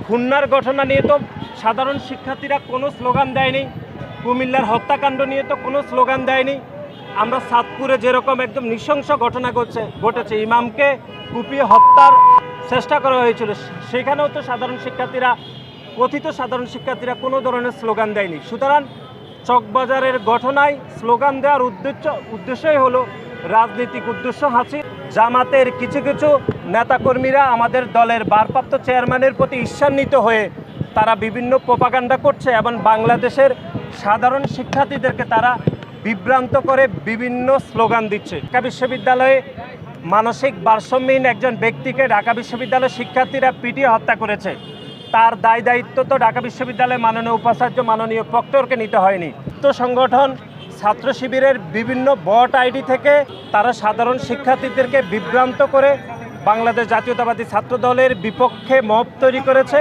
খুলনার ঘটনা নিয়ে তো সাধারণ শিক্ষার্থীরা কোনো স্লোগান দেয়নি, কুমিল্লার হত্যাকাণ্ড নিয়ে তো কোনো স্লোগান দেয়নি। আমরা সাতপুরে যেরকম একদম নৃশংস ঘটনা ঘটেছে, ইমামকে কুপিয়ে হত্যার চেষ্টা করা হয়েছিল, সেখানেও তো কথিত সাধারণ শিক্ষার্থীরা কোনো ধরনের স্লোগান দেয়নি। সুতরাং চকবাজারের ঘটনায় স্লোগান দেওয়ার উদ্দেশ্যই হলো রাজনৈতিক উদ্দেশ্য হাসিল। জামাতের কিছু কিছু নেতাকর্মীরা আমাদের দলের ভারপ্রাপ্ত চেয়ারম্যানের প্রতি ঈর্ষান্বিত হয়ে তারা বিভিন্ন প্রোপাগান্ডা করছে এবং বাংলাদেশের সাধারণ শিক্ষার্থীদেরকে তারা বিভ্রান্ত করে বিভিন্ন স্লোগান দিচ্ছে। ঢাকা বিশ্ববিদ্যালয়ে মানসিক ভারসাম্যহীন একজন ব্যক্তিকে ঢাকা বিশ্ববিদ্যালয়ের শিক্ষার্থীরা পিটিয়ে হত্যা করেছে। তার দায়িত্ব তো ঢাকা বিশ্ববিদ্যালয়ের মাননীয় উপাচার্য, মাননীয় প্রক্টরকে নিতে হয়নি। তো সংগঠন ছাত্র শিবিরের বিভিন্ন বট আইডি থেকে তারা সাধারণ শিক্ষার্থীদেরকে বিভ্রান্ত করে বাংলাদেশ জাতীয়তাবাদী ছাত্র দলের বিপক্ষে মব তৈরি করেছে।